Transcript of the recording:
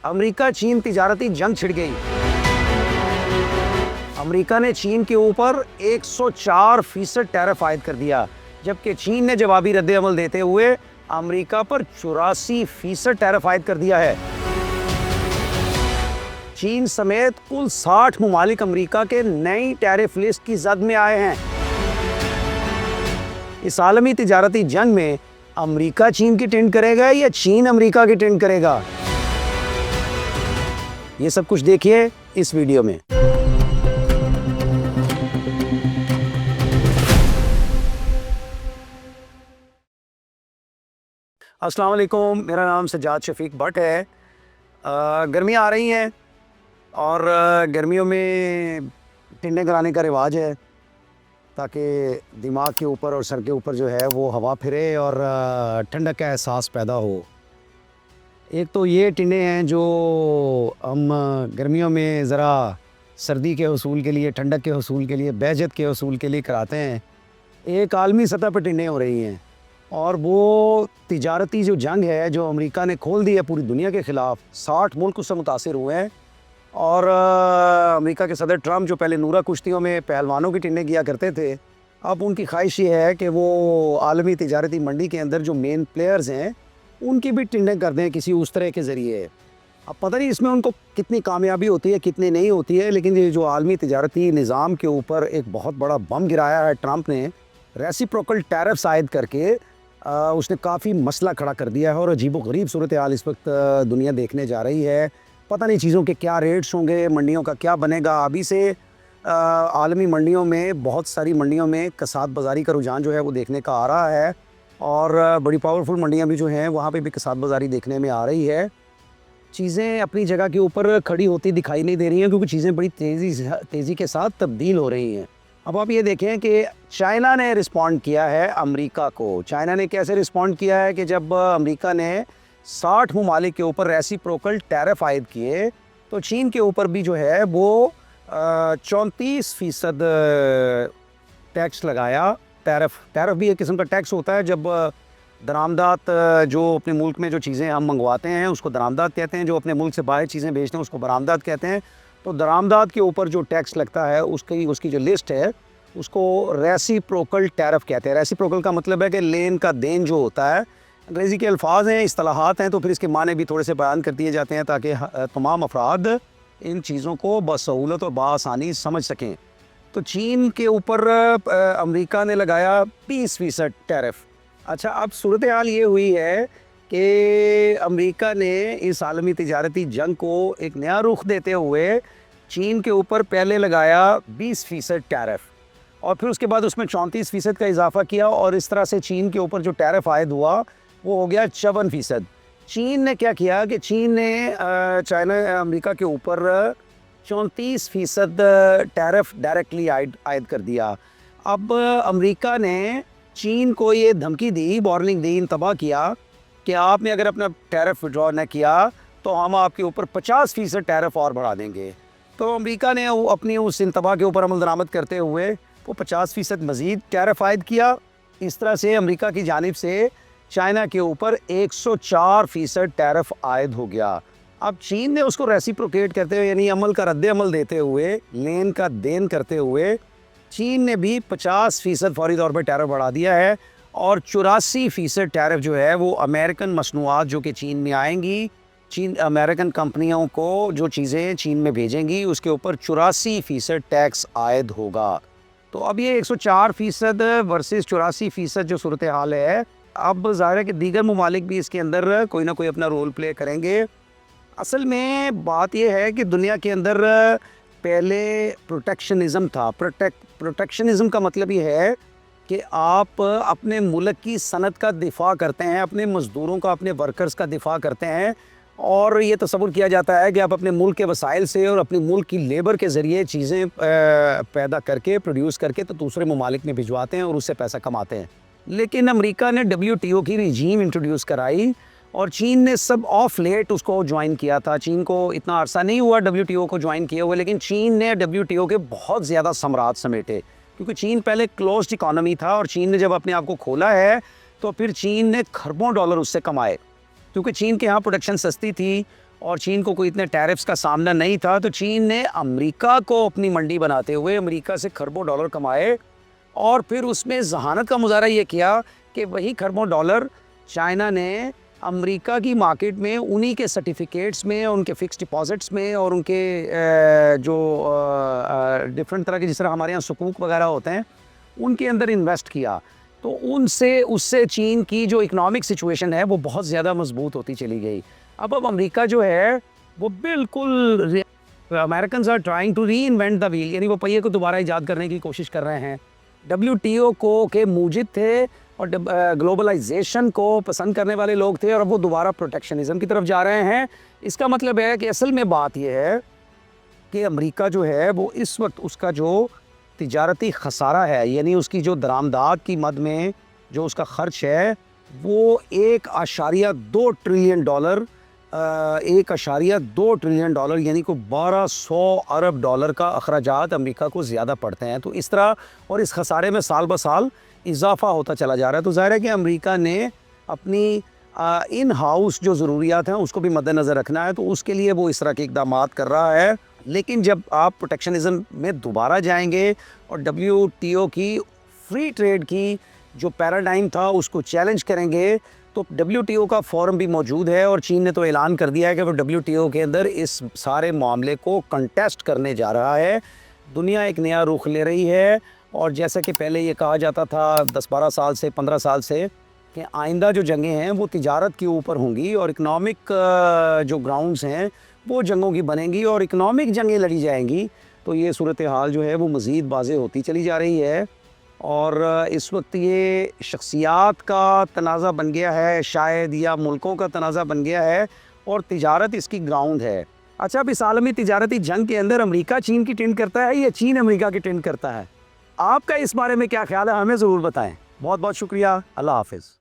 America चीन तिजारती जंग छिड़ गई। अमेरिका ने चीन के ऊपर 104% टैरिफ आयद कर दिया, जबकि चीन ने जवाबी रद्द-ए-अमल देते हुए अमेरिका पर 84% टैरिफ आयद कर दिया है। चीन समेत कुल 60 ममालिक अमेरिका के नई टैरिफ लिस्ट की जद में आए हैं। इस आलमी तिजारती जंग में अमेरिका चीन की टेंट करेगा या चीन अमेरिका की टेंट करेगा, ये सब कुछ देखिए इस वीडियो में। अस्सलाम वालेकुम, मेरा नाम सज्जाद शफीक भट्ट है। गर्मियाँ आ रही हैं और गर्मियों में टिंडे कराने का रिवाज है ताकि दिमाग के ऊपर और सर के ऊपर जो है वो हवा फिरे और ठंडक का एहसास पैदा हो। एक तो ये टिंडे हैं जो हम गर्मियों में ज़रा सर्दी के हसूल के लिए, ठंडक के हसूल के लिए, बहजत के हसूल के लिए कराते हैं। एक आलमी सतह पर टिंडे हो रही हैं और वो तिजारती जो जंग है जो अमेरिका ने खोल दी है पूरी दुनिया के ख़िलाफ़, 60 मुल्क उससे मुतासिर हुए हैं। और अमेरिका के सदर ट्रम्प जो पहले नूरा कुश्तियों में पहलवानों की टिंडे किया करते थे, अब उनकी ख्वाहिश ये है कि वो आलमी तिजारती मंडी के अंदर जो मेन प्लेयर्स हैं उनकी भी टिंडे कर दें किसी उस तरह के ज़रिए। अब पता नहीं इसमें उनको कितनी कामयाबी होती है कितनी नहीं होती है, लेकिन ये जो आलमी तिजारती निज़ाम के ऊपर एक बहुत बड़ा बम गिराया है ट्रम्प ने, रेसिप्रोकल टैरिफ्स आयद करके उसने काफ़ी मसला खड़ा कर दिया है। और अजीबोगरीब सूरत हाल इस वक्त दुनिया देखने जा रही है। पता नहीं चीज़ों के क्या रेट्स होंगे, मंडियों का क्या बनेगा। अभी से आलमी मंडियों में, बहुत सारी मंडियों में कसाद बाज़ारी का रुझान जो है वो देखने का आ रहा है और बड़ी पावरफुल मंडियां भी जो हैं वहाँ पे भी कसाद बाज़ारी देखने में आ रही है। चीज़ें अपनी जगह के ऊपर खड़ी होती दिखाई नहीं दे रही हैं क्योंकि चीज़ें बड़ी तेज़ी के साथ तब्दील हो रही हैं। अब आप ये देखें कि चाइना ने रिस्पॉन्ड किया है अमेरिका को। चाइना ने कैसे रिस्पॉन्ड किया है कि जब अमेरिका ने 60 ममालिक के ऊपर रेसिप्रोकल टैरिफ आयद किए तो चीन के ऊपर भी जो है वो 34% टैक्स लगाया। टैरिफ भी एक किस्म का टैक्स होता है। जब दरामदात जो अपने मुल्क में जो चीज़ें हम मंगवाते हैं उसको दरामदात कहते हैं, जो अपने मुल्क से बाहर चीज़ें बेचते हैं उसको बरामदात कहते हैं। तो दरामदात के ऊपर जो टैक्स लगता है उसकी जो लिस्ट है उसको रेसिप्रोकल टैरिफ कहते हैं। रेसिप्रोकल का मतलब है कि लेन का देन जो होता है। अंग्रेज़ी के अल्फाज हैं, इस्तिलाहात हैं, तो फिर इसके माने भी थोड़े से बयान कर दिए जाते हैं ताकि तमाम अफराद इन चीज़ों को बसहूलत और बआसानी समझ सकें। तो चीन के ऊपर अमेरिका ने लगाया 20% टैरिफ। अच्छा, अब सूरत हाल ये हुई है कि अमेरिका ने इस आलमी तिजारती जंग को एक नया रुख देते हुए चीन के ऊपर पहले लगाया 20% टैरिफ और फिर उसके बाद उसमें 34% का इजाफा किया और इस तरह से चीन के ऊपर जो टैरिफ आयद हुआ वो हो गया 54%। चीन ने क्या किया कि चीन ने अमेरिका के ऊपर 34% टैरिफ डायरेक्टली आयद कर दिया। अब अमेरिका ने चीन को ये धमकी दी, वार्निंग दी, इंतबाह किया कि आपने अगर अपना टैरिफ विड्रॉ न किया तो हम आपके ऊपर 50% टैरिफ और बढ़ा देंगे। तो अमेरिका ने अपनी उस इंतबाह के ऊपर अमल दरामद करते हुए वो 50% मज़ीद टैरिफ आयद किया। इस तरह से अमेरिका की जानिब से चाइना के ऊपर 104% टैरिफ आयद हो गया। अब चीन ने उसको रेसिप्रोकेट करते हुए, यानी अमल का रद्द-ए-अमल देते हुए, लेन का देन करते हुए, चीन ने भी 50% फौरी तौर पर टैरिफ बढ़ा दिया है और 84% टैरिफ जो है वो अमेरिकन मसनूआत जो कि चीन में आएंगी, अमेरिकन कंपनियों को जो चीज़ें चीन में भेजेंगी उसके ऊपर 84% टैक्स आयद होगा। तो अब ये 104% वर्सेस 84% जो सूरत हाल है, अब ज़ाहिर है कि दीगर ममालिक भी इसके अंदर कोई ना कोई अपना रोल प्ले करेंगे। असल में बात यह है कि दुनिया के अंदर पहले प्रोटेक्शनिज़म था। प्रोटेक्शनिज़म का मतलब ये है कि आप अपने मुल्क की सनत का दिफा करते हैं, अपने मज़दूरों का, अपने वर्कर्स का दिफा करते हैं और ये तसव्वुर किया जाता है कि आप अपने मुल्क के वसाइल से और अपने मुल्क की लेबर के ज़रिए चीज़ें पैदा करके, प्रोड्यूस करके तो दूसरे ममालिक में भिजवाते हैं और उससे पैसा कमाते हैं। लेकिन अमेरिका ने WTO की रिजीम इंट्रोड्यूस कराई और चीन ने सब ऑफ लेट उसको ज्वाइन किया था। चीन को इतना अरसा नहीं हुआ WTO को ज्वाइन किए हुए, लेकिन चीन ने WTO के बहुत ज़्यादा समरात समेटे क्योंकि चीन पहले क्लोज्ड इकॉनमी था और चीन ने जब अपने आप को खोला है तो फिर चीन ने खरबों डॉलर उससे कमाए क्योंकि चीन के यहाँ प्रोडक्शन सस्ती थी और चीन को कोई इतने टैरिफ्स का सामना नहीं था, तो चीन ने अमेरिका को अपनी मंडी बनाते हुए अमेरिका से खरबों डॉलर कमाए और फिर उसमें जहानत का मुजाहरा ये किया कि वही खरबों डॉलर चाइना ने अमेरिका की मार्केट में उन्हीं के सर्टिफिकेट्स में, उनके फ़िक्स डिपॉज़िट्स में और उनके जो डिफरेंट तरह के जिस तरह हमारे यहाँ सुकूक वगैरह होते हैं उनके अंदर इन्वेस्ट किया। तो उससे चीन की जो इकोनॉमिक सिचुएशन है वो बहुत ज़्यादा मजबूत होती चली गई। अब अमेरिका जो है वो बिल्कुल, Americans are trying to reinvent the wheel, यानी वो पहिए को दोबारा ईजाद करने की कोशिश कर रहे हैं। WTO को के मूजिब थे और ग्लोबलाइजेशन को पसंद करने वाले लोग थे और अब वो दोबारा प्रोटेक्शनिज्म की तरफ जा रहे हैं। इसका मतलब है कि असल में बात यह है कि अमेरिका जो है वो इस वक्त उसका जो तिजारती खसारा है, यानी उसकी जो दरामदात की मद में जो उसका ख़र्च है वो 1.2 ट्रिलियन डॉलर 1.2 ट्रिलियन डॉलर यानी को 1200 अरब डॉलर का अखराजात अमेरिका को ज़्यादा पड़ते हैं। तो इस तरह और इस खसारे में साल ब साल इजाफ़ा होता चला जा रहा है। तो ज़ाहिर है कि अमेरिका ने अपनी इन हाउस जो ज़रूरियात हैं उसको भी मद्देनज़र रखना है, तो उसके लिए वो इस तरह के इक़दाम कर रहा है। लेकिन जब आप प्रोटेक्शनिज़म में दोबारा जाएंगे और WTO की फ्री ट्रेड की जो पैराडाइम था उसको चैलेंज करेंगे, तो WTO का फोरम भी मौजूद है और चीन ने तो ऐलान कर दिया है कि वो WTO के अंदर इस सारे मामले को कंटेस्ट करने जा रहा है। दुनिया एक नया रुख ले रही है और जैसा कि पहले ये कहा जाता था 10-12 साल से 15 साल से कि आइंदा जो जंगें हैं वो तिजारत के ऊपर होंगी और इकनॉमिक जो ग्राउंड्स हैं वो जंगों की बनेंगी और इकनॉमिक जंगें लड़ी जाएंगी। तो ये सूरत हाल जो है वो मज़ीद वाज़े होती चली जा रही है और इस वक्त ये शख्सियात का तनाज़ा बन गया है शायद, या मुल्कों का तनाज़ा बन गया है और तिजारत इसकी ग्राउंड है। अच्छा, अब इस आलमी तिजारती जंग के अंदर अमेरिका चीन की टेंट करता है या चीन अमेरिका की टेंट करता है? आपका इस बारे में क्या ख्याल है, हमें ज़रूर बताएं। बहुत बहुत शुक्रिया। अल्लाह हाफ़िज़।